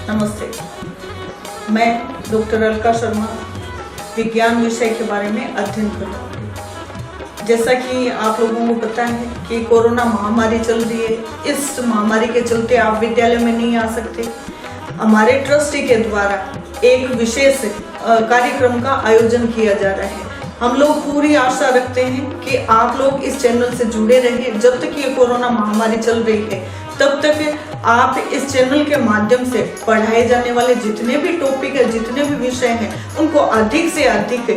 नमस्ते, मैं डॉक्टर अलका शर्मा विज्ञान विषय के बारे में अध्ययन कर रहा हूँ। जैसा कि आप लोगों को पता है कि कोरोना महामारी चल रही है। इस महामारी के चलते आप विद्यालय में नहीं आ सकते। हमारे ट्रस्टी के द्वारा एक विशेष कार्यक्रम का आयोजन किया जा रहा है। हम लोग पूरी आशा रखते हैं कि आप लोग इस चैनल से जुड़े रहिए। जब तक ये कोरोना महामारी चल रही है तब तक आप इस चैनल के माध्यम से पढ़ाए जाने वाले जितने भी टॉपिक है, जितने भी विषय हैं, उनको अधिक से अधिक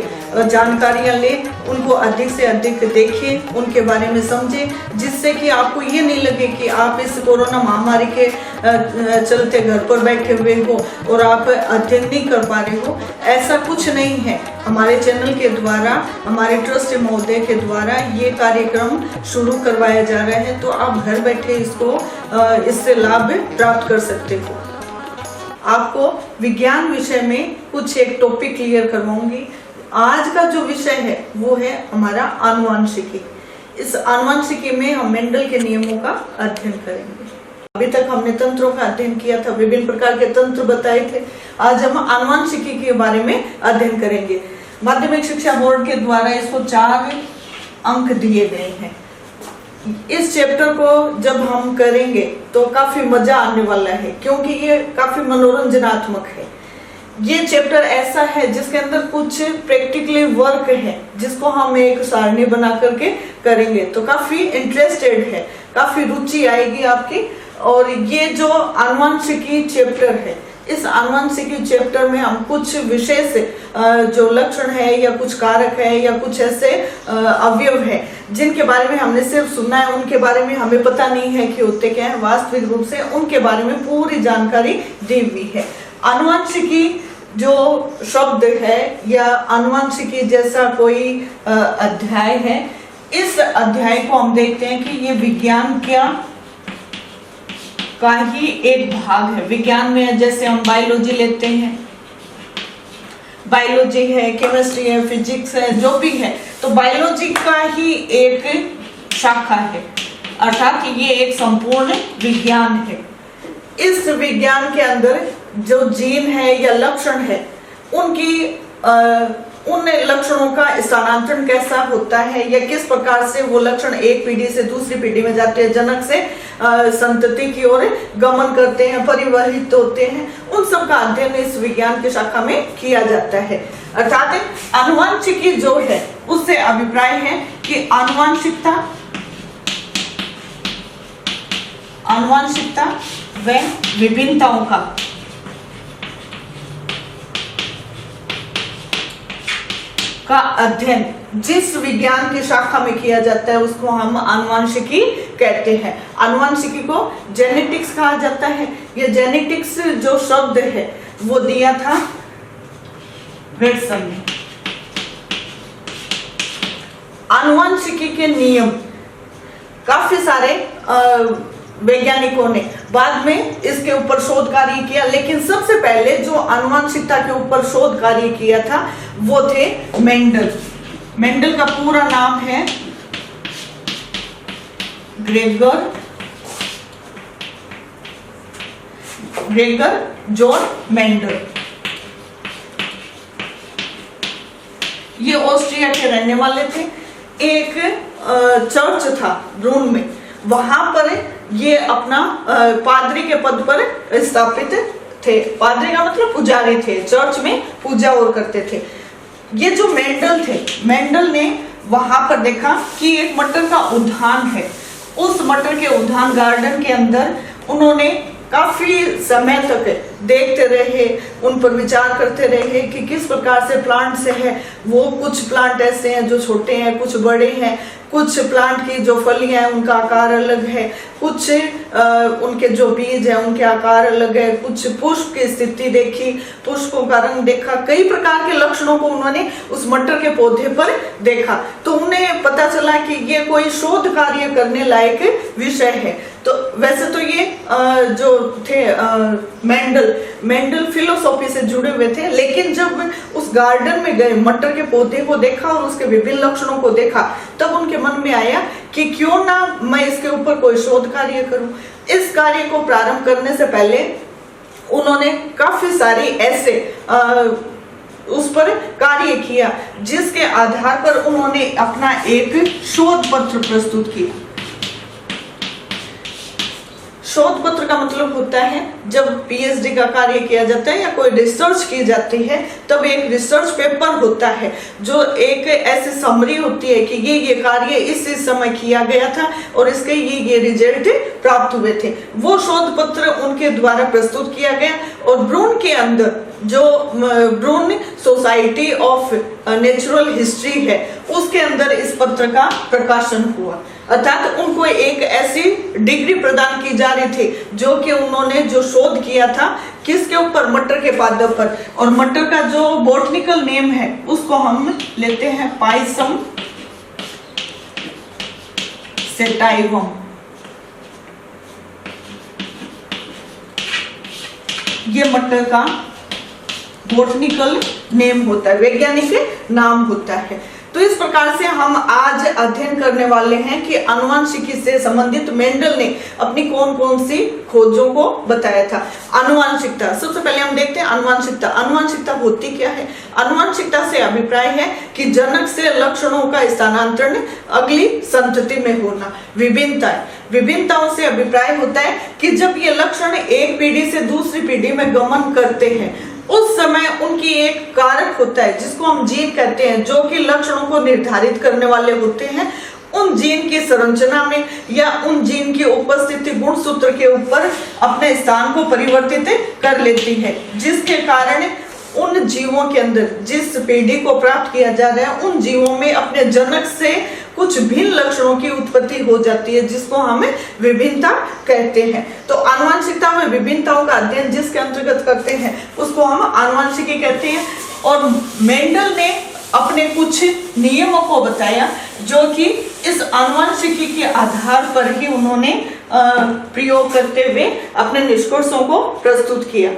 जानकारियां लें, उनको अधिक से अधिक देखिए, उनके बारे में समझें, जिससे कि आपको ये नहीं लगे कि आप इस कोरोना महामारी के चलते घर पर बैठे हुए हो और आप अध्ययन नहीं कर पा रहे हो। ऐसा कुछ नहीं है। हमारे चैनल के द्वारा, हमारे ट्रस्ट महोदय के द्वारा ये कार्यक्रम शुरू करवाया जा रहा है, तो आप घर बैठे इससे लाभ प्राप्त कर सकते हो। आपको विज्ञान विषय में कुछ एक टॉपिक क्लियर करवाऊंगी। आज का जो विषय है वो है हमारा आनुवंशिकी। इस आनुवंशिकी में हम मेंडल के नियमों का अध्ययन करेंगे। अभी तक हमने तंत्रों का अध्ययन किया था, विभिन्न प्रकार के तंत्र बताए थे। आज हम आनुवंशिकी के बारे में अध्ययन करेंगे। माध्यमिक शिक्षा बोर्ड के द्वारा इसको 4 अंक दिए गए हैं। इस चैप्टर को जब हम करेंगे तो काफी मजा आने वाला है, क्योंकि ये काफी मनोरंजनात्मक है। ये चैप्टर ऐसा है जिसके अंदर कुछ प्रैक्टिकली वर्क है, जिसको हम एक सारणी बना करके करेंगे, तो काफी इंटरेस्टेड है, काफी रुचि आएगी आपकी। और ये जो आनुवंशिकी चैप्टर है, इस आनुवंशिकी चैप्टर में हम कुछ विशेष जो लक्षण है या कुछ कारक है या कुछ ऐसे अवयव है जिनके बारे में हमने सिर्फ सुना है, उनके बारे में हमें पता नहीं है कि होते क्या है वास्तविक रूप से, उनके बारे में पूरी जानकारी दी हुई है। आनुवंशिकी जो शब्द है या आनुवंशिकी जैसा कोई अध्याय है, इस अध्याय को हम देखते हैं कि ये विज्ञान का ही एक भाग है। विज्ञान में जैसे हम बायोलॉजी लेते हैं, बायोलॉजी है, केमिस्ट्री है, फिजिक्स है, जो भी है, तो बायोलॉजी का ही एक शाखा है, अर्थात ये एक संपूर्ण विज्ञान है। इस विज्ञान के अंदर जो जीन है या लक्षण है, उन लक्षणों का स्थानांतरण कैसा होता है या किस प्रकार से वो लक्षण एक पीढ़ी से दूसरी पीढ़ी में जाते हैं, जनक से संतति की ओर गमन करते हैं, परिवहित होते हैं, उन सब का अध्ययन इस विज्ञान की शाखा में किया जाता है। अर्थात आनुवंशिकी जो है उससे अभिप्राय है कि आनुवंशिकता व विभिन्नताओं का अध्ययन जिस विज्ञान की शाखा में किया जाता है उसको हम आनुवंशिकी कहते हैं। आनुवंशिकी को जेनेटिक्स कहा जाता है। ये जेनेटिक्स जो शब्द है वो दिया था वेटसन ने। आनुवंशिकी के नियम काफी सारे वैज्ञानिकों ने बाद में इसके ऊपर शोध कार्य किया, लेकिन सबसे पहले जो आनुवंशिकता के ऊपर शोध कार्य किया था वो थे मेंडल। मेंडल का पूरा नाम है ग्रेगर जॉन मेंडल। ये ऑस्ट्रिया के रहने वाले थे। एक चर्च था रोम में, वहां पर ये अपना पादरी के पद पर स्थापित थे। पादरी का मतलब पुजारी थे, चर्च में पूजा और करते थे। ये जो मेंडल थे, मेंडल ने वहां पर देखा कि एक मटर का उद्यान है। उस मटर के उद्यान गार्डन के अंदर उन्होंने काफी समय तक देखते रहे, उन पर विचार करते रहे कि किस प्रकार से प्लांट से है वो। कुछ प्लांट ऐसे हैं जो छोटे हैं, कुछ बड़े हैं, कुछ प्लांट की जो फलियां हैं उनका आकार अलग है, कुछ उनके जो बीज हैं उनके आकार अलग है, कुछ पुष्प की स्थिति देखी, पुष्पों का रंग देखा, कई प्रकार के लक्षणों को उन्होंने उस मटर के पौधे पर देखा। तो उन्हें पता चला कि ये कोई शोध कार्य करने लायक विषय है। तो वैसे तो ये जो थे मेंडल फिलोसॉफी से जुड़े हुए थे, लेकिन जब उस गार्डन में गए, मटर के पौधे को देखा और उसके विभिन्न लक्षणों को देखा, तब उनके मन में आया कि क्यों ना मैं इसके ऊपर कोई शोध कार्य करूं। इस कार्य को प्रारंभ करने से पहले उन्होंने काफी सारी ऐसे उस पर कार्य किया, जिसके आधार पर उन्होंने अपना एक शोध पत्र प्रस्तुत किया। शोध पत्र का मतलब होता है जब पीएचडी का कार्य किया जाता है या कोई रिसर्च की जाती है, तब एक रिसर्च पेपर होता है जो एक ऐसी समरी होती है कि ये कार्य इस समय किया गया था और इसके ये रिजल्ट प्राप्त हुए थे। वो शोध पत्र उनके द्वारा प्रस्तुत किया गया और ब्रून के अंदर जो ब्रून सोसाइटी ऑफ नेचुरल हिस्ट्री है, उसके अंदर इस पत्र का प्रकाशन हुआ। अर्थात उनको एक ऐसी डिग्री प्रदान की जा रही थी जो कि उन्होंने जो शोध किया था किसके ऊपर, मटर के पादप पर। और मटर का जो बॉटनिकल नेम है उसको हम लेते हैं पाइसम सेटाइवम। ये मटर का बॉटनिकल नेम होता है, वैज्ञानिक नाम होता है। तो इस प्रकार से हम आज अध्ययन करने वाले हैं कि आनुवंशिकी से संबंधित मेंडल ने अपनी कौन कौन सी खोजों को बताया था। आनुवंशिकता, सबसे पहले हम देखते हैं आनुवंशिकता। आनुवंशिकता होती क्या है? आनुवंशिकता से अभिप्राय है कि जनक से लक्षणों का स्थानांतरण अगली संतति में होना। विभिन्नताओं से अभिप्राय होता है कि जब ये लक्षण एक पीढ़ी से दूसरी पीढ़ी में गमन करते हैं, उस समय उनकी एक कारक होता है जिसको हम जीन कहते हैं, जो कि लक्षणों को निर्धारित करने वाले होते हैं। उन जीन की संरचना में या उन जीन की उपस्थिति गुणसूत्र के ऊपर अपने स्थान को परिवर्तित कर लेती है, जिसके कारण उन जीवों के अंदर जिस पीढ़ी को प्राप्त किया जा रहा है, उन जीवों में अपने जनक से कुछ भिन्न लक्षणों की उत्पत्ति हो जाती है, जिसको हम विभिन्नता कहते हैं। तो आनुवंशिकता में विभिन्नताओं का अध्ययन जिसके अंतर्गत करते हैं उसको हम आनुवंशिकी कहते हैं। और मेंडल ने अपने कुछ नियमों को बताया जो कि इस आनुवंशिकी के आधार पर ही उन्होंने प्रयोग करते हुए अपने निष्कर्षों को प्रस्तुत किया।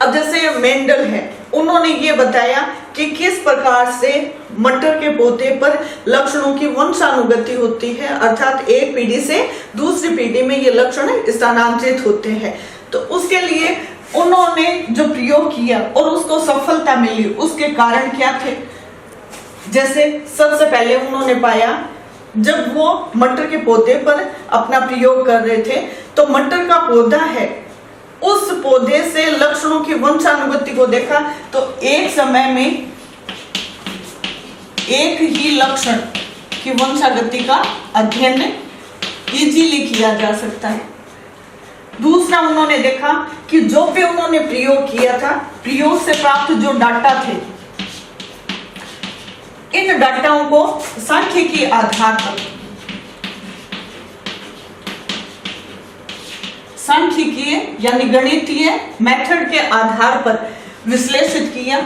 अब जैसे मेंडल है, उन्होंने ये बताया कि किस प्रकार से मटर के पौधे पर लक्षणों की वंशानुगति होती है, अर्थात एक पीढ़ी से दूसरी पीढ़ी में ये लक्षण स्थानांतरित होते हैं। तो उसके लिए उन्होंने जो प्रयोग किया और उसको सफलता मिली, उसके कारण क्या थे? जैसे सबसे पहले उन्होंने पाया, जब वो मटर के पौधे पर अपना प्रयोग कर रहे थे तो मटर का पौधा है, उस पौधे से लक्षणों की वंशानुगति को देखा तो एक समय में एक ही लक्षण की वंशागति का अध्ययन इजीली किया जा सकता है। दूसरा, उन्होंने देखा कि जो भी उन्होंने प्रयोग किया था, प्रयोग से प्राप्त जो डाटा थे, इन डाटाओं को सांख्यिकी आधार पर, सांख्यिकीय यानी गणितीय मेथड के आधार पर विश्लेषित किया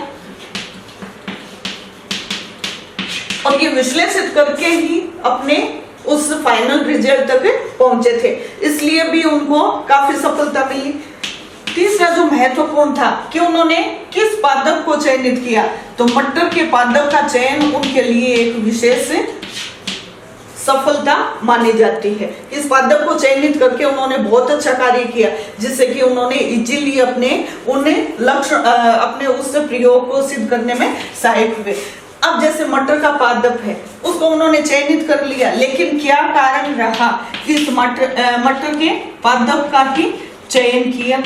और ये विश्लेषित करके ही अपने उस फाइनल रिजल्ट तक पहुंचे थे, इसलिए भी उनको काफी सफलता मिली। तीसरा जो महत्वपूर्ण था कि उन्होंने किस पादप को चयनित किया, तो मटर के पादप का चयन उनके लिए एक विशेष सफलता मानी जाती है। इस पादप को चयनित करके उन्होंने बहुत अच्छा कार्य किया, जिससे कि उन्होंने इजीली अपने उस प्रयोग को सिद्ध करने में सहायक हुए। अब जैसे मटर का पादप है, उसको उन्होंने चयनित कर लिया, लेकिन क्या कारण रहा कि इस मटर के पादप का ही चयन किया?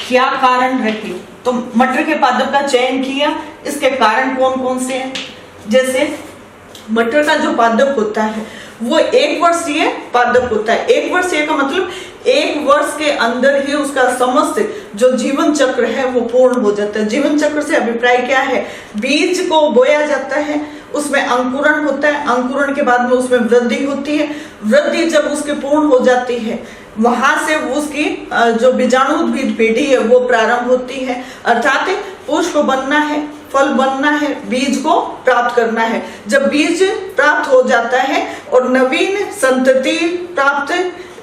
क्या कारण रहे? तो मटर के पादप का चयन किया, इसके कारण कौन कौन से हैं? जैसे मटर का जो पादप होता है वो 1 वर्षीय पादप होता है। 1 वर्षीय का मतलब 1 वर्ष के अंदर ही उसका समस्त जो जीवन चक्र है वो पूर्ण हो जाता है। जीवन चक्र से अभिप्राय क्या है? बीज को बोया जाता है, उसमें अंकुरण होता है, अंकुरण के बाद में उसमें वृद्धि होती है, वृद्धि जब उसकी पूर्ण हो जाती है, वहां से उसकी जो बीजाणुउद्भिद पीढ़ी है वो प्रारंभ होती है, अर्थात पुष्प बनना है, फल बनना है, बीज को प्राप्त करना है। जब बीज प्राप्त हो जाता है और नवीन संतति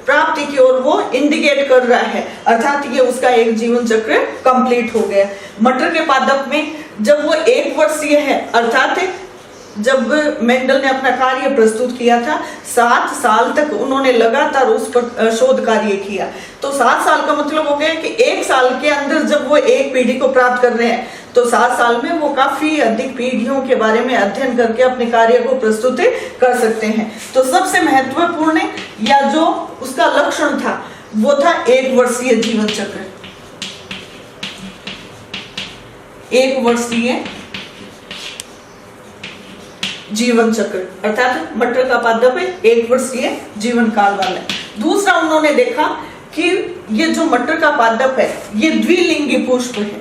प्राप्ति की ओर वो इंडिकेट कर रहा है, अर्थात ये उसका एक जीवन चक्र कंप्लीट हो गया। मटर के पादप में जब वो 1 वर्षीय है, अर्थात जब मेंडल ने अपना कार्य प्रस्तुत किया था, 7 साल तक उन्होंने लगातार उस पर शोध कार्य किया। तो 7 साल का मतलब हो गया कि 1 साल के अंदर जब वो एक पीढ़ी को प्राप्त कर रहे हैं, तो 7 साल में वो काफी अधिक पीढ़ियों के बारे में अध्ययन करके अपने कार्य को प्रस्तुत कर सकते हैं। तो सबसे महत्वपूर्ण या जो उसका लक्षण था वो था 1 वर्षीय जीवन चक्र। 1 वर्षीय जीवन चक्र अर्थात मटर का पादप 1 वर्षीय जीवन काल वाला है। दूसरा उन्होंने देखा कि ये जो मटर का पादप है ये द्विलिंगी पुष्प है।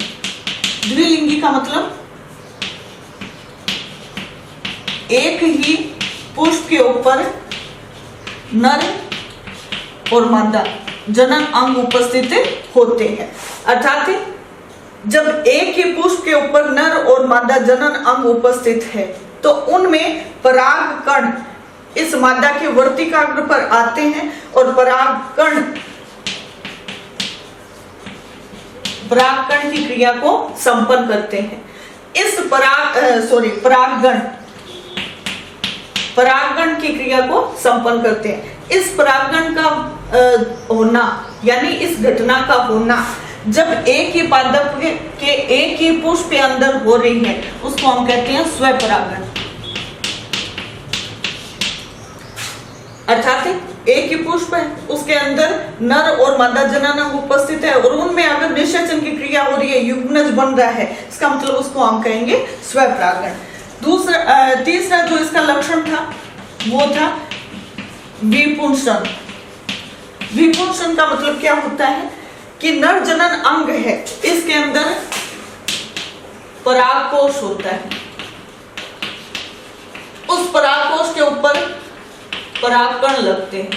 द्विलिंगी का मतलब एक ही पुष्प के ऊपर नर और मादा जनन अंग उपस्थित होते हैं। अर्थात जब एक ही पुष्प के ऊपर नर और मादा जनन अंग उपस्थित है तो उनमें पराग कण इस मादा के वर्तिकाग्र पर आते हैं और पराग कण की क्रिया को संपन्न करते हैं। इस परागण की क्रिया को संपन्न करते हैं। इस परागण का होना यानी इस घटना का होना जब एक ही पादप के एक ही पुष्प के अंदर हो रही है उसको हम कहते हैं स्वपरागण। अर्थात एक ही पुष्प है, उसके अंदर नर और मादा जननांग उपस्थित है और उनमें अगर निषेचन की क्रिया हो रही है, युग्मनज बन रहा है, इसका मतलब उसको हम कहेंगे स्वपरागण। तीसरा जो इसका लक्षण था वो था विपुंसन। विपुंसन का मतलब क्या होता है कि नर जनन अंग है, इसके अंदर परागकोश होता है, उस परागकोश के ऊपर परागकण लगते हैं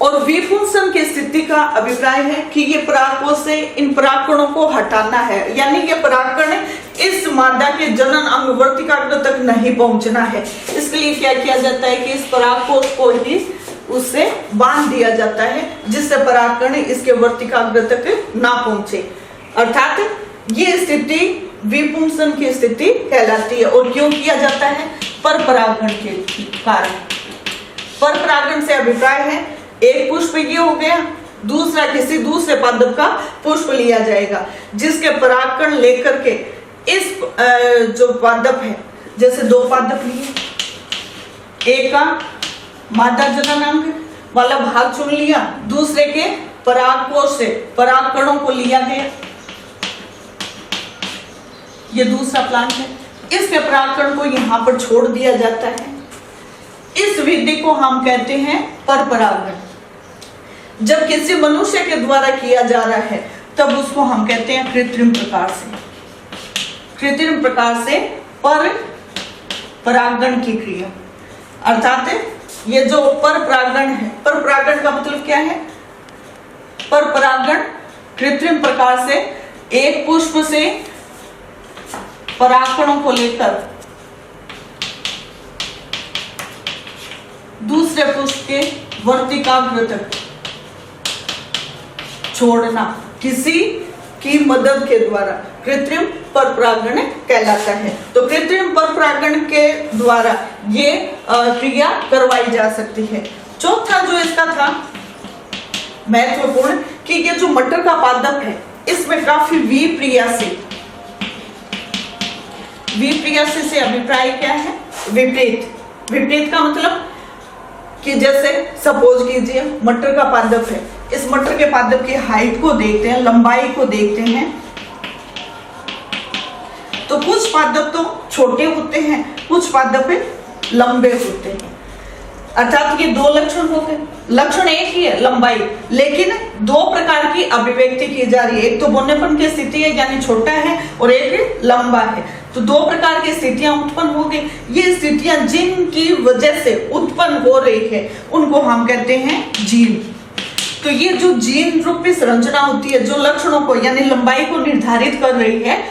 और विपुंसन की स्थिति का अभिप्राय है कि ये परागकोश से इन परागकणों को हटाना है, यानी ये परागकण इस मादा के जनन अंग वर्तिकाग्र तक नहीं पहुंचना है। इसके लिए क्या किया जाता है कि इस परागकोश को ही उससे बांध दिया जाता है जिससे परागकण इसके वर्तिकाग्र तक ना पहुंचे। अर्थात ये स्थिति विपुंसन की स्थिति कहलाती है। और क्यों किया जाता है? पर परागण के कारण। पर परागण से अभिप्राय है एक पुष्प ये हो गया, दूसरा किसी दूसरे पादप का पुष्प लिया जाएगा जिसके परागकण लेकर के इस जो पादप है, जैसे 2 पादप लिए, एक का मादा जननांग वाला भाग चुन लिया, दूसरे के परागकोश से परागकणों को लिया गया, ये दूसरा प्लांट है, इसके परागकण को यहाँ पर छोड़ दिया जाता है। इस विधि को हम कहते हैं परपरागण। जब किसी मनुष्य के द्वारा किया जा रहा है तब उसको हम कहते हैं कृत्रिम प्रकार से। कृत्रिम प्रकार से पर परागण की क्रिया, अर्थात ये जो पर परागण है, पर परागण का मतलब क्या है? पर परागण कृत्रिम प्रकार से एक पुष्प से परागकणों को लेकर दूसरे पुष्प के वर्तिकाग्र तक छोड़ना किसी की मदद के द्वारा कृत्रिम परपरागण कहलाता है। तो कृत्रिम परपरागण के द्वारा ये क्रिया करवाई जा सकती है। चौथा जो इसका था महत्वपूर्ण कि ये जो मटर का पादप है इसमें काफी विप्रियासी से अभिप्राय क्या है? विपरीत। विपरीत का मतलब कि जैसे सपोज कीजिए मटर का पादप है, इस मटर के पादप की हाइट को देखते हैं, लंबाई को देखते हैं, तो कुछ पादप तो छोटे होते हैं, कुछ पादप लंबे होते हैं। अर्थात ये 2 लक्षण हो गए। लक्षण एक ही है लंबाई, लेकिन 2 प्रकार की अभिव्यक्ति की जा रही है। एक तो बोनेपन की स्थिति है यानी छोटा है और एक लंबा है, तो 2 प्रकार की स्थितियां उत्पन्न हो गई। ये स्थितियां जिनकी वजह से उत्पन्न हो रही है उनको हम कहते हैं जीन। तो ये जो जीन रूपी संरचना होती है जो लक्षणों को यानी लंबाई को निर्धारित कर रही है,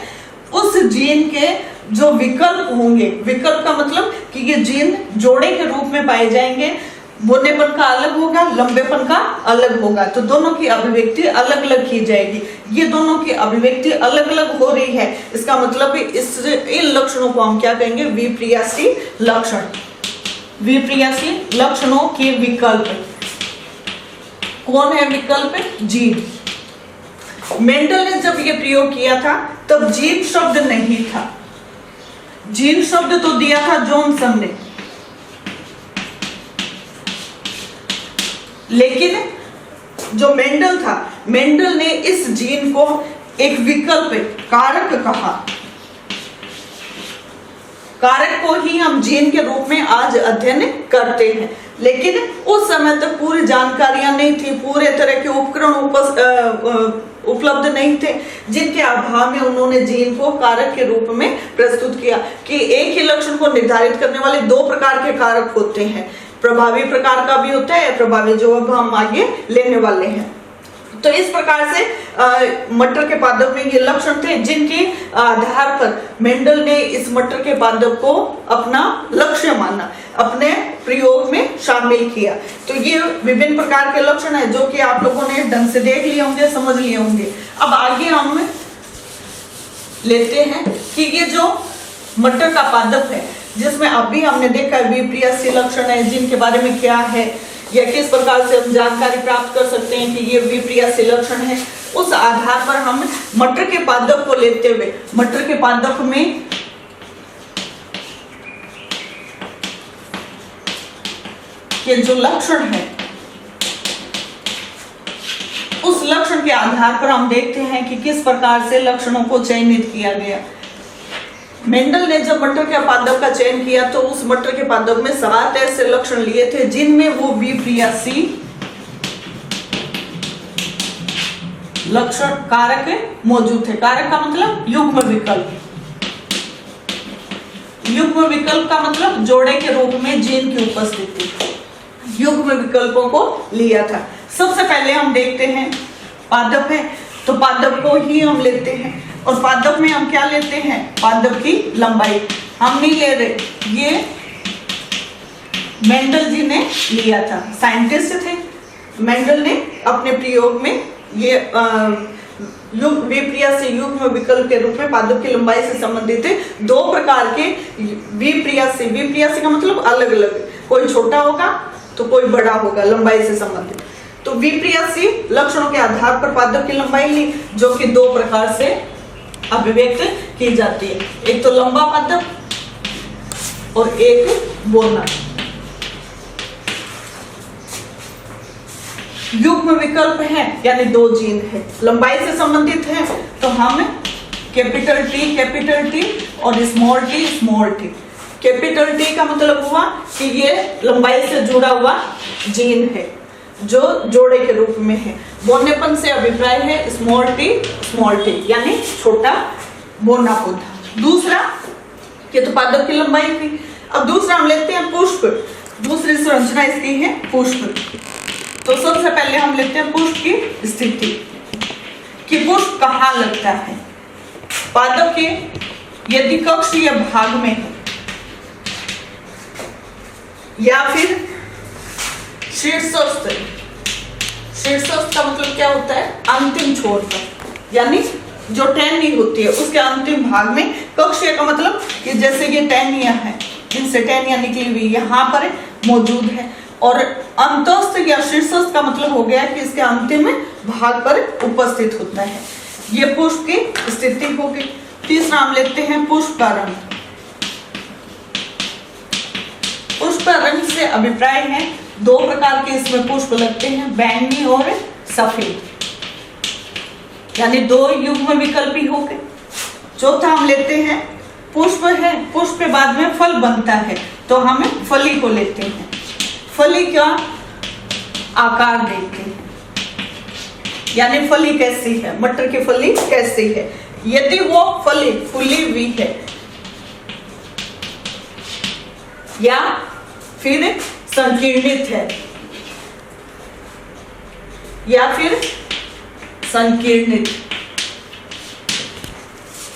उस जीन के जो विकल्प होंगे, विकल्प का मतलब कि ये जीन जोड़े के रूप में पाए जाएंगे, बोनेपन का अलग होगा, लंबेपन का अलग होगा, तो दोनों की अभिव्यक्ति अलग अलग की जाएगी। ये दोनों की अभिव्यक्ति अलग अलग हो रही है, इसका मतलब इन लक्षणों को हम क्या कहेंगे? विप्रियासी लक्षण। विप्रियासी लक्षणों के विकल्प। कौन है विकल्प? जीन। मेंडल ने जब ये प्रयोग किया था तब जीन शब्द नहीं था। जीन शब्द तो दिया था जॉनसन ने, लेकिन जो मेंडल था, मेंडल ने इस जीन को एक विकल्प कारक कहा। कारक को ही हम जीन के रूप में आज अध्ययन करते हैं, लेकिन उस समय तक पूरी जानकारियां नहीं थी, पूरे तरह के उपकरण उपलब्ध नहीं थे, जिनके अभाव में उन्होंने जीन को कारक के रूप में प्रस्तुत किया कि एक ही लक्षण को निर्धारित करने वाले दो प्रकार के कारक होते हैं, प्रभावी प्रकार का भी होता है, प्रभावी जो अब हम आगे लेने वाले हैं। तो इस प्रकार से मटर के पादप में ये लक्षण थे, जिनके आधार पर मेंडल ने इस मटर के पादप को अपना लक्ष्य माना, अपने प्रयोग में शामिल किया। तो ये विभिन्न प्रकार के लक्षण है जो कि आप लोगों ने ढंग से देख लिए होंगे, समझ लिए होंगे। अब आगे हम लेते हैं कि ये जो मटर का पादप है, जिसमें अभी हमने देखा विप्रियासी लक्षण है, जिनके बारे में क्या है या किस प्रकार से हम जानकारी प्राप्त कर सकते हैं कि ये विप्रियासी लक्षण है, उस आधार पर हम मटर के पादप को लेते हुए मटर के पादप में के जो लक्षण है, उस लक्षण के आधार पर हम देखते हैं कि किस प्रकार से लक्षणों को चयनित किया गया। मेंडल ने जब मटर के पादप का चयन किया तो उस मटर के पादप में 7 ऐसे लक्षण लिए थे जिनमें वो विप्रियासी लक्षण कारक मौजूद थे। कारक का मतलब युग्म विकल्प। युग्म विकल्प का मतलब जोड़े के रूप में जीन की उपस्थिति। युग्म विकल्पों को लिया था। सबसे पहले हम देखते हैं पादप है तो पादप को ही हम लेते हैं, और पादप में हम क्या लेते हैं? पादप की लंबाई। हम नहीं ले रहे, ये मेंडल जी ने लिया था, साइंटिस्ट थे। मेंडल ने अपने प्रयोग में ये विप्रियासी युग्म विकल्प के रूप में पादप की लंबाई से संबंधित है दो प्रकार के विप्रियासी। विप्रियासी का मतलब अलग अलग, कोई छोटा होगा तो कोई बड़ा होगा, लंबाई से संबंधित। तो विप्रियासी लक्षणों के आधार पर पादप की लंबाई ली, जो कि दो प्रकार से अभिव्यक्त की जाती है, एक तो लंबा पादप और एक बोना। युग्म विकल्प है यानी दो जीन है, लंबाई से संबंधित है, तो हम कैपिटल टी और स्मॉल टी। कैपिटल टी का मतलब हुआ कि ये लंबाई से जुड़ा हुआ जीन है जो जोड़े के रूप में है। बोनेपन से अभिप्राय है स्मॉल टी यानी छोटा बोना पौधा। दूसरा ये तो पादप की लंबाई थी। अब दूसरा हम लेते हैं पुष्प। दूसरी संरचना इसकी है पुष्प। तो सबसे पहले हम लेते हैं पुष्प की स्थिति कि पुष्प कहाँ लगता है। पादप के यदि कक्षीय भाग में है या फिर शीर्षस्थ का मतलब क्या होता है? अंतिम छोर पर, यानी जो टहनी होती है उसके अंतिम भाग में। कक्षीय का मतलब कि जैसे ये टहनियां हैं, जिनसे टहनियां निकली हुई यहाँ पर मौजूद है, और अंतस्थ या शीर्षस्थ का मतलब हो गया कि इसके अंतिम भाग पर उपस्थित होता है। ये पुष्प की स्थिति होगी। तीसरा हम लेते हैं पुष्प का रंग। पुष्प का रंग से अभिप्राय है दो प्रकार के इसमें पुष्प लगते हैं, बैंगनी और सफेद, यानी दो युग्म विकल्पी हो गए। चौथा हम लेते हैं पुष्प है, पुष्प के बाद में फल बनता है तो हम फली को लेते हैं। फली का आकार देखते हैं, यानी फली कैसी है, मटर की फली कैसी है। यदि वो फली फुली हुई है या फिर संकीर्णित है या फिर संकीर्णित,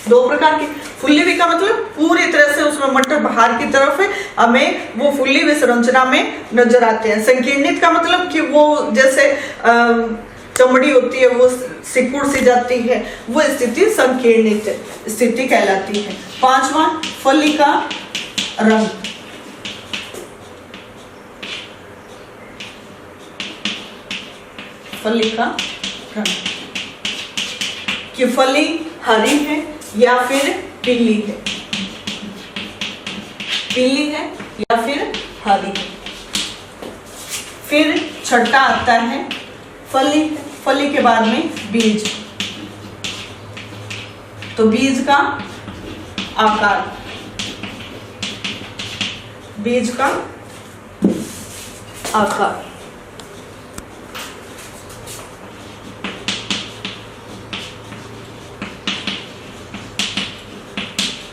दो प्रकार की। फुल्ली हुई का मतलब पूरी तरह से उसमें मटर बाहर की तरफ है, हमें वो फुल्ली विसंरचना में नजर आते हैं। संकीर्णित का मतलब कि वो जैसे चमड़ी होती है वो सिकुड़ सी जाती है, वो स्थिति संकीर्णित स्थिति कहलाती है। पांचवा, फली का रंग। फली का रंग कि फली हरी है या फिर पीली है, पीली है या फिर हरी है। फिर छठा आता है फली, फली के बाद में बीज। तो बीज का आकार, बीज का आकार।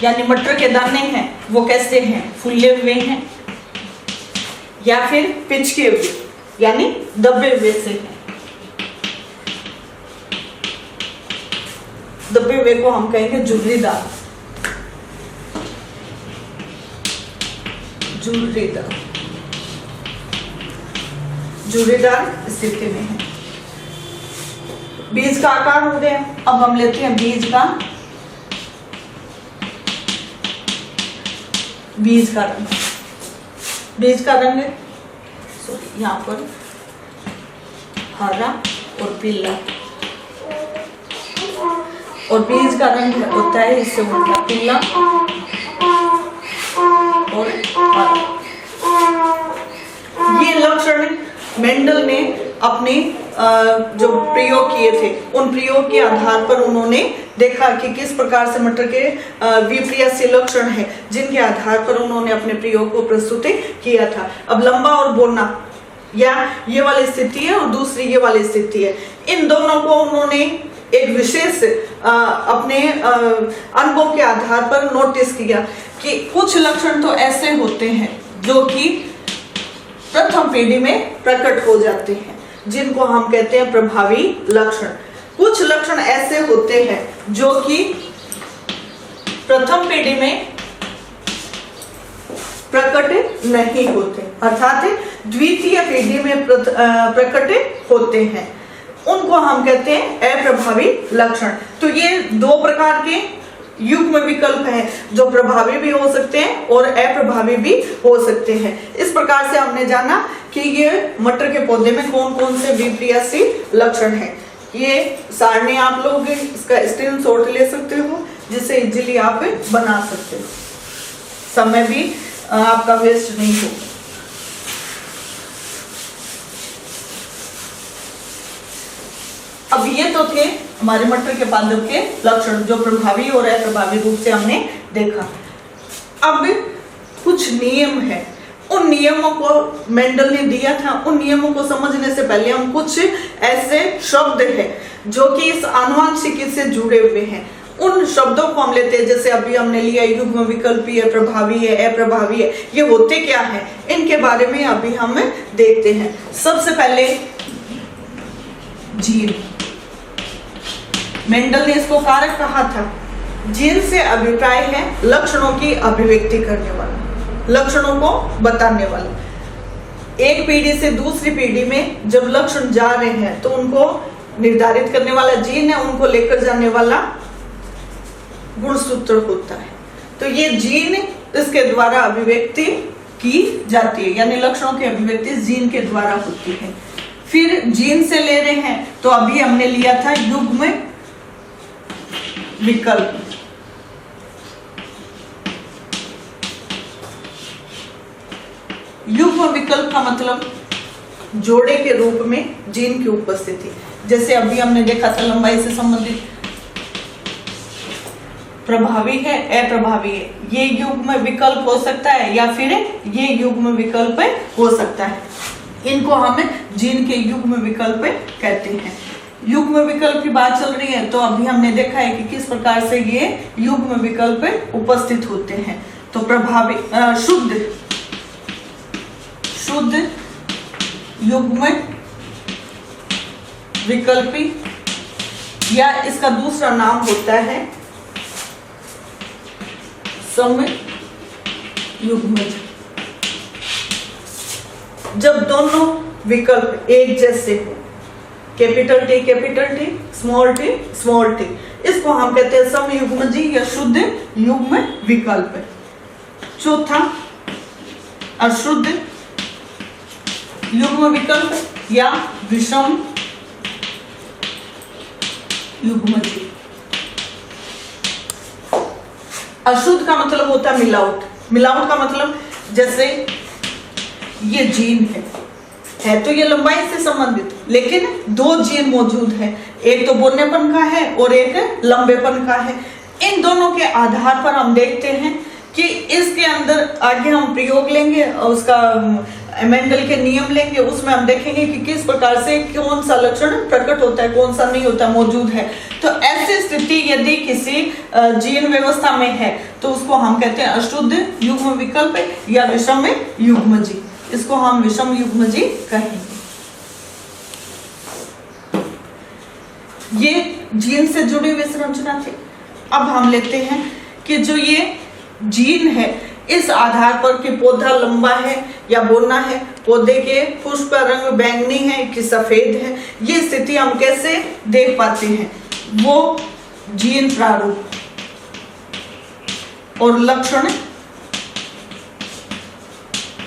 यानी मटर के दाने हैं वो कैसे हैं, फूले हुए हैं या फिर पिचके हुए यानी दबे हुए से हैं। दबे हुए को हम कहेंगे झुर्रीदार, झुर्रीदार, झुर्रीदार स्थिति में है। बीज का आकार हो गया। अब हम लेते हैं बीज का, बीज का रंग। बीज का रंग सॉरी यहाँ पर हरा और पीला, और बीज का रंग होता है इससे उल्टा पीला और हरा। ये लक्षण मेंडल ने अपने जो प्रयोग किए थे उन प्रयोग के आधार पर उन्होंने देखा कि किस प्रकार से मटर के विपर्यासी लक्षण हैं, जिनके आधार पर उन्होंने अपने प्रयोग को प्रस्तुत किया था। अब लंबा और बोना, या ये वाली स्थिति है और दूसरी ये वाली स्थिति है, इन दोनों को उन्होंने एक विशेष अपने अनुभव के आधार पर नोटिस किया कि कुछ लक्षण तो ऐसे होते हैं जो कि प्रथम पीढ़ी में प्रकट हो जाते हैं, जिनको हम कहते हैं प्रभावी लक्षण। कुछ लक्षण ऐसे होते हैं जो कि प्रथम पीढ़ी में प्रकट नहीं होते, अर्थात द्वितीय पीढ़ी में प्रकट होते हैं, उनको हम कहते हैं अप्रभावी लक्षण। तो ये दो प्रकार के युग्म विकल्प हैं जो प्रभावी भी हो सकते हैं और अप्रभावी भी हो सकते हैं। इस प्रकार से हमने जाना कि ये मटर के पौधे में कौन कौन से विपर्यासी लक्षण हैं। ये सारणी आप लोग इसका स्क्रीनशॉट ले सकते हो, जिससे इजीली आप बना सकते हो, समय भी आपका वेस्ट नहीं होगा। अब ये तो थे हमारे मटर के पादप के लक्षण जो प्रभावी और अप्रभावी रूप से हमने देखा। अब कुछ नियम है, उन नियमों को मेंडल ने दिया था। उन नियमों को समझने से पहले हम कुछ ऐसे शब्द हैं जो कि इस आनुवंशिकी से जुड़े हुए हैं, उन शब्दों को हम लेते हैं। जैसे अभी हमने लिया युग्म विकल्पी है, प्रभावी है, अप्रभावी है, ये होते क्या है, इनके बारे में अभी हम देखते हैं। सबसे पहले जीन, मेंडल ने इसको कारक कहा था। जीन से अभिप्राय है लक्षणों की अभिव्यक्ति करने वाला, लक्षणों को बताने वाला। एक पीढ़ी से दूसरी पीढ़ी में जब लक्षण जा रहे हैं तो उनको निर्धारित करने वाला जीन है, उनको लेकर जाने वाला गुणसूत्र होता है। तो ये जीन इसके द्वारा अभिव्यक्ति की जाती है, यानी लक्षणों की अभिव्यक्ति जीन के द्वारा होती है। फिर जीन से ले रहे हैं तो अभी हमने लिया था युग्म विकल्प। युग्म विकल्प का मतलब जोड़े के रूप में जीन की उपस्थिति। जैसे अभी हमने देखा था लंबाई से संबंधित प्रभावी है, अप्रभावी है, ये युग्म विकल्प हो सकता है या फिर ये युग्म विकल्प हो सकता है। इनको हम जीन के युग्म विकल्प कहते हैं। युग्म विकल्प की बात चल रही है तो अभी हमने देखा है कि किस प्रकार से ये युग्म विकल्प उपस्थित होते हैं। तो प्रभावी शुद्ध युग्म विकल्पी, या इसका दूसरा नाम होता है सम युग्मज। जब दोनों विकल्प एक जैसे हो, कैपिटल टी स्मॉल टी, इसको हम कहते हैं समयुग्मजी या शुद्ध युग्म विकल्प। चौथा अशुद्ध युग्म विकल्प या विषम युग्मजी। अशुद्ध का मतलब होता है मिलावट। मिलावट का मतलब जैसे ये जीन है तो ये लंबाई से संबंधित, लेकिन दो जीन मौजूद है, एक तो बोनेपन का है और एक लंबेपन का है। इन दोनों के आधार पर हम देखते हैं कि इसके अंदर आगे हम प्रयोग लेंगे और उसका मेंडल के नियम लेंगे, उसमें हम देखेंगे कि किस प्रकार से कौन सा लक्षण प्रकट होता है, कौन सा नहीं होता, मौजूद है। तो ऐसी स्थिति यदि किसी जीन व्यवस्था में है तो उसको हम कहते हैं अशुद्ध युग्म विकल्प या विषम युग्मजी। इसको हम विषम युग्मजी कहेंगे। ये जीन से जुड़ी हुई संरचना थी। अब हम लेते हैं कि जो ये जीन है इस आधार पर कि पौधा लंबा है या बोना है, पौधे के पुष्प का रंग बैंगनी है कि सफेद है, ये स्थिति हम कैसे देख पाते हैं? वो जीन प्रारूप और लक्षण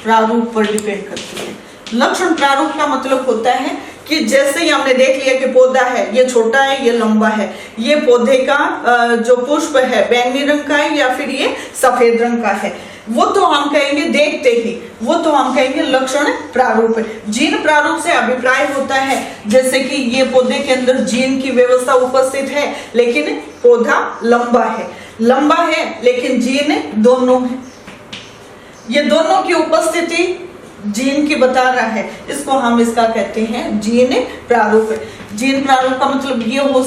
प्रारूप पर डिपेंड करती है। लक्षण प्रारूप का मतलब होता है कि जैसे ही हमने देख लिया कि पौधा है, ये छोटा है, ये लंबा है, ये पौधे का जो पुष्प है बैंगनी रंग का है या फिर ये सफेद रंग का है, वो तो हम कहेंगे देखते ही, वो तो हम कहेंगे लक्षण प्रारूप है। जीन प्रारूप से अभिप्राय होता है जैसे कि ये पौधे के अंदर जीन की व्यवस्था उपस्थित है लेकिन पौधा लंबा है लेकिन जीन दोनों है, ये दोनों की उपस्थिति जीन की बता रहा है, इसको हम इसका कहते हैं जीन प्रारूप। जीन प्रारूप का मतलब ये हो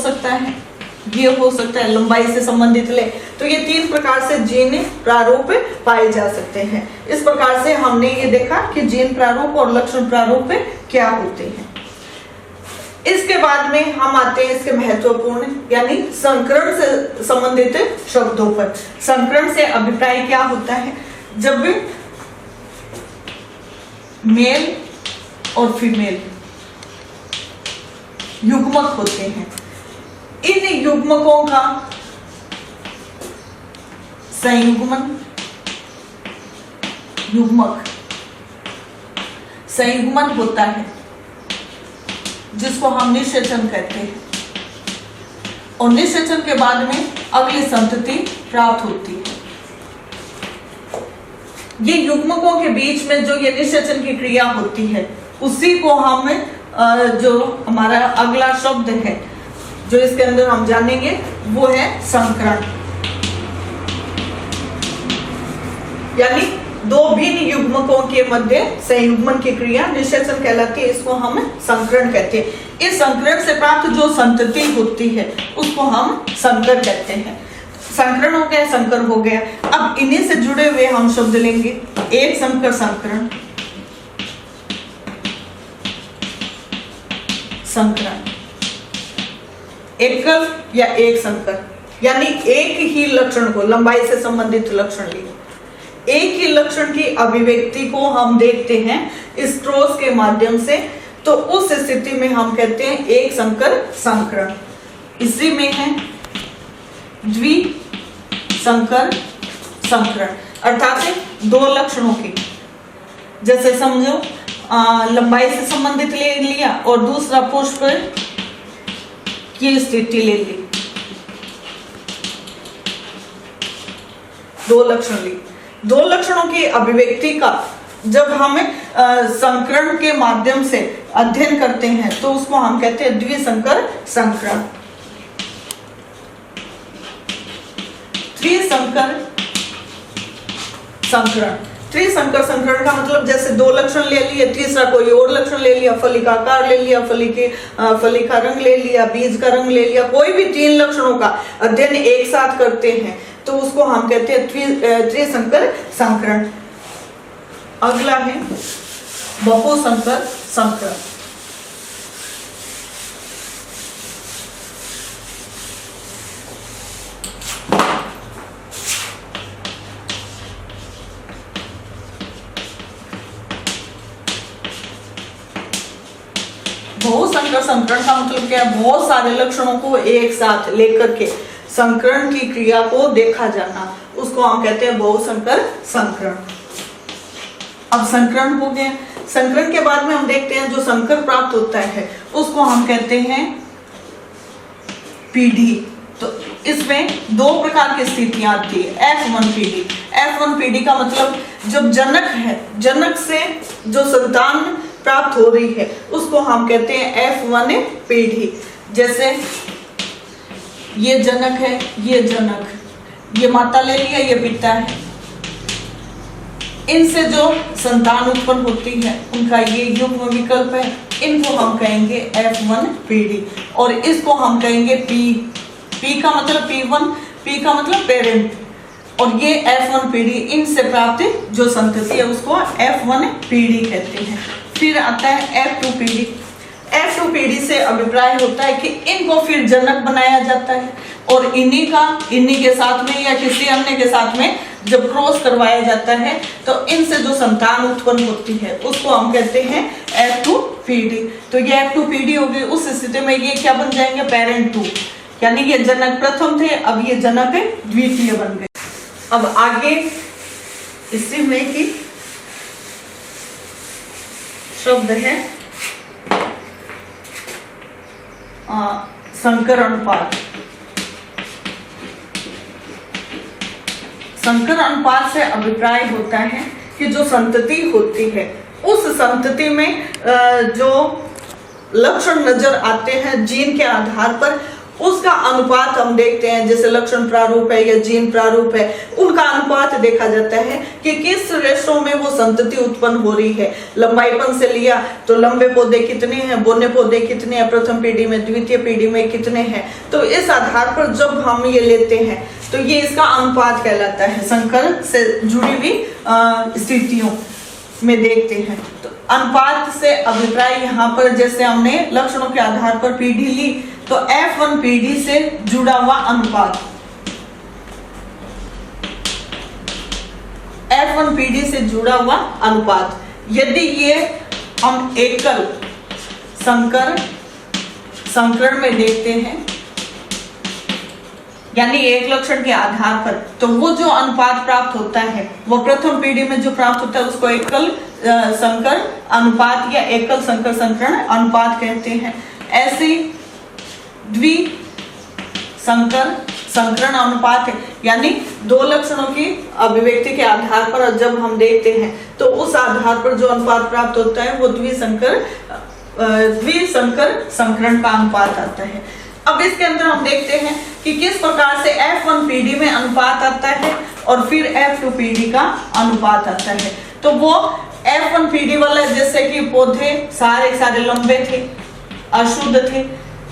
सकता है लंबाई से संबंधित ले, तो ये तीन प्रकार से जीन प्रारूप पाए जा सकते हैं। इस प्रकार से हमने ये देखा कि जीन प्रारूप और लक्षण प्रारूप क्या होते हैं। इसके बाद में हम आते हैं इसके महत्वपूर्ण यानी संकरण से संबंधित शब्दों पर। संकरण से अभिप्राय क्या होता है? जब मेल और फीमेल युग्मक होते हैं, इन युग्मकों का संयुग्मन होता है जिसको हम निषेचन कहते हैं, और निषेचन के बाद में अगली संतति प्राप्त होती है। ये युग्मकों के बीच में जो ये निषेचन की क्रिया होती है उसी को हम जो हमारा अगला शब्द है जो इसके अंदर हम जानेंगे वो है संकरण। यानी दो भिन्न युग्मकों के मध्य संयुग्मन की क्रिया निषेचन कहलाती है, इसको हम संकरण कहते हैं। इस संकरण से प्राप्त जो संतति होती है उसको हम संकर कहते हैं। संकरण हो गया, संकर हो गया। अब इन्हीं से जुड़े हुए हम शब्द लेंगे। एक संकर संकरण, एकल या एक संकर, यानी एक ही लक्षण को लंबाई से संबंधित लक्षण लिए, एक ही लक्षण की अभिव्यक्ति को हम देखते हैं स्ट्रोस के माध्यम से, तो उस स्थिति में हम कहते हैं एक संकर संकरण। इसी में है द्विसंकर संकरण, अर्थात दो लक्षणों की, जैसे समझो लंबाई से संबंधित ले लिया और दूसरा पुष्प की स्थिति ले ली, दो लक्षण ली। दो लक्षणों की अभिव्यक्ति का जब हम संकरण के माध्यम से अध्ययन करते हैं तो उसको हम कहते हैं द्विसंकर संकरण। त्रिसंकर संकरण, त्रिसंकर संकरण का मतलब जैसे दो लक्षण ले लिए, तीसरा कोई और लक्षण ले लिया, फली का आकार ले लिया, फली का रंग ले लिया, बीज का रंग ले लिया, कोई भी तीन लक्षणों का अध्ययन एक साथ करते हैं तो उसको हम कहते हैं त्रिसंकर संकरण। अगला है बहुसंकर संकरण। संकरण का मतलब क्या है? बहुत सारे लक्षणों को एक साथ लेकर के संकरण की क्रिया को देखा जाना, उसको हम कहते हैं बहुसंकर संकरण। अब संकरण हो गए। संकरण के बाद में हम देखते हैं जो संकर प्राप्त होता है उसको हम कहते हैं पीढ़ी। तो इसमें दो प्रकार की स्थितियां आती है, F1 पीढ़ी। F1 पीढ़ी का मतलब जब जनक है, जनक से जो संतान प्राप्त हो रही है उसको हम कहते हैं F1 पीढ़ी। जैसे ये जनक है, ये जनक, ये माता ले लिया, ये पिता है, इनसे जो संतान उत्पन्न होती है उनका ये युग्म विकल्प है, इनको हम कहेंगे F1 पीढ़ी। और इसको हम कहेंगे P का मतलब P1, P का मतलब पेरेंट, और ये F1 पीढ़ी, इनसे प्राप्त जो संतति है उसको F1 पीढ़ी कहते हैं। फिर आता है F2 पीढ़ी। F2 पीढ़ी से अभिप्राय होता है कि इनको फिर जनक बनाया जाता है और इन्हीं के साथ में या किसी अन्य के साथ में जब क्रॉस करवाया जाता है तो इनसे जो संतान उत्पन्न होती है उसको हम कहते हैं F2 पीढ़ी। तो ये F2 पीढ़ी होगी। उस स्थिति में ये क्या बन जाएंगे? पेरेंट 2, यानी ये जनक प्रथम थे, अब ये जनक द्वितीय बन गए। अब आगे इसी में की शब्द है संकर अनुपात। संकर अनुपात से अभिप्राय होता है कि जो संतति होती है उस संतति में जो लक्षण नजर आते हैं जीन के आधार पर, उसका अनुपात हम देखते हैं। जैसे लक्षण प्रारूप है या जीन प्रारूप है, उनका अनुपात देखा जाता है कि किस रेशो में वो संतति उत्पन्न हो रही है। लंबाईपन से लिया तो लंबे पौधे कितने हैं, बोने पौधे कितने हैं, प्रथम पीढ़ी में, द्वितीय पीढ़ी में कितने हैं। तो इस आधार पर जब हम ये लेते हैं तो ये इसका अनुपात कहलाता है। संकर से जुड़ी हुई स्थितियों में देखते हैं तो अनुपात से अभिप्राय यहाँ पर जैसे हमने लक्षणों के आधार पर पीढ़ी ली तो F1 पीढ़ी से जुड़ा हुआ अनुपात, F1 पीढ़ी से जुड़ा हुआ अनुपात, यदि ये हम एकल संकरण में देखते हैं यानी एक लक्षण के आधार पर, तो वो जो अनुपात प्राप्त होता है वो प्रथम पीढ़ी में जो प्राप्त होता है उसको एकल संकर अनुपात या एकल संकर संकरण अनुपात कहते हैं। ऐसे द्वि संकर संकरण अनुपात है, यानी दो लक्षणों की अभिव्यक्ति के आधार पर जब हम देखते हैं तो उस आधार पर जो अनुपात प्राप्त होता है वो द्विसंकर संकरण का अनुपात आता है। अब इसके अंदर हम देखते हैं कि किस प्रकार से F1 पीढ़ी में अनुपात आता है और फिर F2 पीढ़ी का अनुपात आता है। तो वो F1 पीढ़ी वाला जैसे कि पौधे सारे लंबे थे, अशुद्ध थे,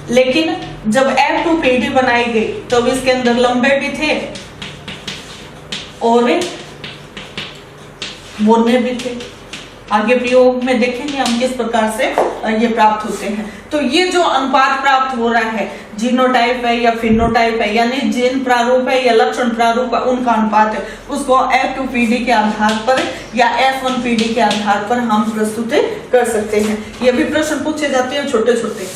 लेकिन जब F2 पीढ़ी बनाई गई तो इसके अंदर लंबे भी थे और बोने भी थे। आगे प्रयोग में देखेंगे हम किस प्रकार से ये प्राप्त होते हैं। तो ये जो अनुपात प्राप्त हो रहा है जीनोटाइप है या फिनोटाइप है, यानी जीन प्रारूप है या लक्षण प्रारूप है, उनका अनुपात है, उसको F2 पीढ़ी के आधार पर या F1 पीढ़ी के आधार पर हम प्रस्तुत कर सकते हैं। ये भी प्रश्न पूछे जाते हैं छोटे छोटे।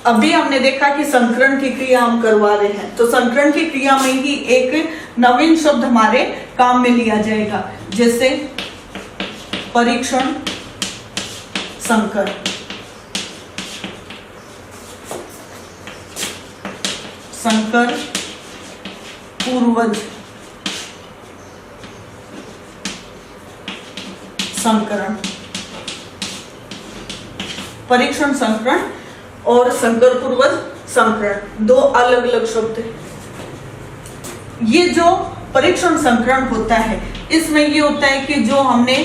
अभी हमने देखा कि संकरण की क्रिया हम करवा रहे हैं, तो संकरण की क्रिया में ही एक नवीन शब्द हमारे काम में लिया जाएगा, जैसे परीक्षण संकर। संकर पूर्वज संकरण। परीक्षण संकरण और संकर पूर्वज संकरण दो अलग अलग शब्द हैं। ये जो परीक्षण संकरण होता है इसमें ये होता है कि जो हमने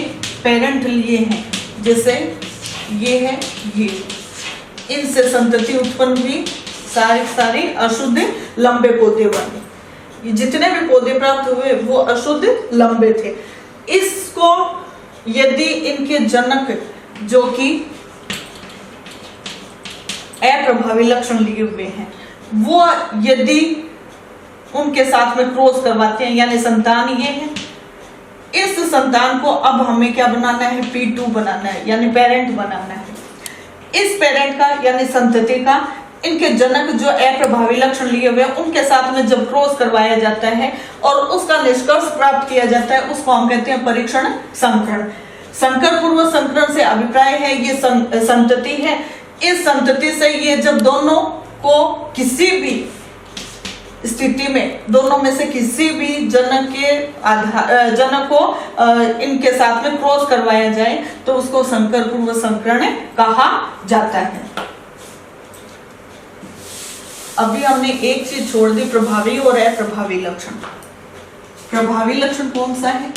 पेरेंट लिए हैं, जैसे ये है ये, इनसे संतति उत्पन्न हुई, सारे अशुद्ध लंबे पौधे बने। ये जितने भी पौधे प्राप्त हुए वो अशुद्ध लंबे थे। इसको यदि इनके जनक जो कि अप्रभावी लक्षण लिए हुए हैं वो यदि उनके साथ में क्रॉस करवाते हैं, यानी संतान ये है, इस संतान को अब हमें क्या बनाना है, P2 बनाना है, यानी पेरेंट बनाना है। इस पेरेंट का यानी संतति का इनके जनक जो अप्रभावी लक्षण लिए हुए उनके साथ में जब क्रॉस करवाया जाता है और उसका निष्कर्ष प्राप्त किया जाता है, उसको हम कहते हैं परीक्षण संकरण। संकर पूर्व संकरण से अभिप्राय है ये संतति है। इस संतति से ये जब दोनों को किसी भी स्थिति में, दोनों में से किसी भी जनक के आधार जनक को इनके साथ में क्रॉस करवाया जाए तो उसको संकर पूर्व संकरण कहा जाता है। अभी हमने एक चीज छोड़ दी, प्रभावी और अप्रभावी लक्षण। प्रभावी लक्षण कौन सा है?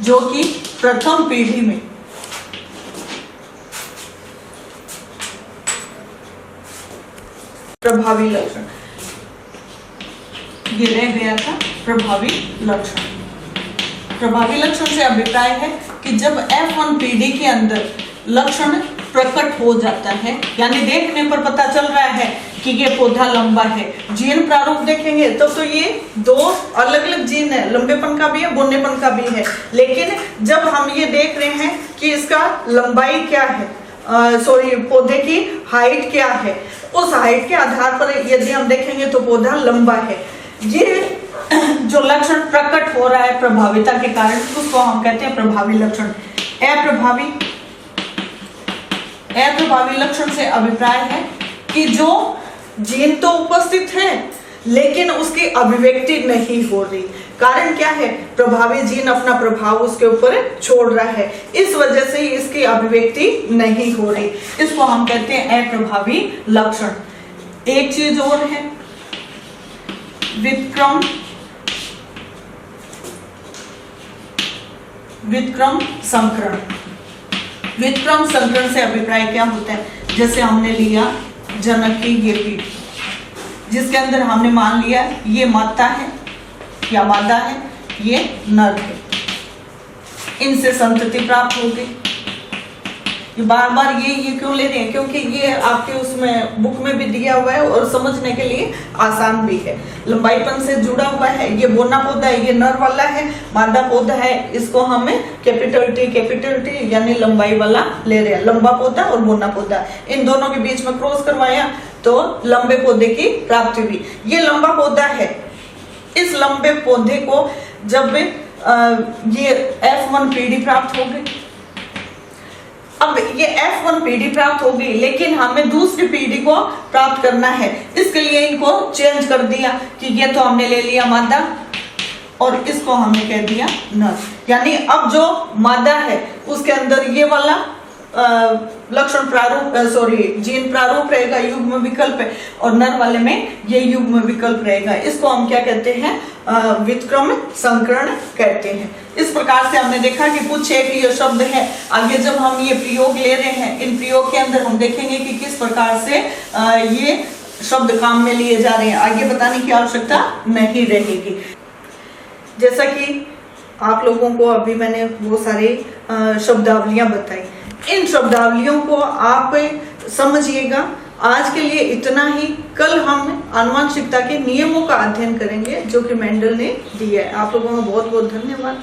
जो कि प्रथम पीढ़ी में प्रभावी लक्षण ये रह गया था। प्रभावी लक्षण, प्रभावी लक्षण से अभिप्राय है कि जब F1 पीढ़ी के अंदर लक्षण प्रकट हो जाता है, यानी देखने पर पता चल रहा है कि ये पौधा लंबा है। जीन प्रारूप देखेंगे तो ये दो अलग अलग जीन है, लंबेपन का भी है, बोनेपन का भी है। लेकिन जब हम ये देख रहे हैं कि इसका लंबाई क्या है, पौधे की हाइट क्या है, उस हाइट के आधार पर यदि हम देखेंगे तो पौधा लंबा है। ये जो लक्षण प्रकट हो रहा है प्रभाविता के कारण, उसको हम कहते हैं प्रभावी लक्षण। अप्रभावी लक्षण से अभिप्राय है कि जो जीन तो उपस्थित है लेकिन उसकी अभिव्यक्ति नहीं हो रही। कारण क्या है? प्रभावी जीन अपना प्रभाव उसके ऊपर छोड़ रहा है, इस वजह से इसकी अभिव्यक्ति नहीं हो रही। इसको हम कहते हैं अप्रभावी लक्षण। एक चीज और है, व्युत्क्रम संकरण। व्युत्क्रम संकरण से अभिप्राय क्या होता है? जैसे हमने लिया जनक की ये पीढ़ी, जिसके अंदर हमने मान लिया ये माता है या मादा है, ये नर है, इनसे संतति प्राप्त हो गई। ये बार बार ये क्यों ले रहे हैं? क्योंकि ये आपके उसमें बुक में भी दिया हुआ है और समझने के लिए आसान भी है। लंबाईपन से जुड़ा हुआ है। ये बोना पौधा है, ये नर वाला है, मादा पौधा है, इसको हमें कैपिटल टी यानी लंबाई वाला ले रहे हैं। लंबा पौधा और बोना पौधा, इन दोनों के बीच में क्रॉस करवाया तो लंबे पौधे की प्राप्ति हुई। ये लंबा पौधा है। इस लंबे पौधे को जब ये F1 पीढ़ी प्राप्त हो गई, अब ये F1 पीढ़ी प्राप्त होगी लेकिन हमें दूसरी पीढ़ी को प्राप्त करना है। इसके लिए इनको चेंज कर दिया कि ये तो हमने ले लिया मादा और इसको हमने कह दिया नर। यानी अब जो मादा है उसके अंदर ये वाला लक्षण प्रारूप जीन प्रारूप रहेगा, युग्म विकल्प है, और नर वाले में ये युग्म विकल्प रहेगा। इसको हम क्या कहते हैं? व्युत्क्रम संकरण कहते हैं। इस प्रकार से हमने देखा कि कुछ एक शब्द है। आगे जब हम ये प्रयोग ले रहे हैं, इन प्रयोग के अंदर हम देखेंगे कि किस प्रकार से ये शब्द काम में लिए जा रहे हैं। आगे बताने की आवश्यकता नहीं रहेगी। जैसा कि आप लोगों को अभी मैंने वो सारे शब्दावलियां बताई, इन शब्दावलियों को आप समझिएगा। आज के लिए इतना ही। कल हम आनुवंशिकता के नियमों का अध्ययन करेंगे जो कि मेंडल ने दिया है। आप लोगों का बहुत बहुत धन्यवाद।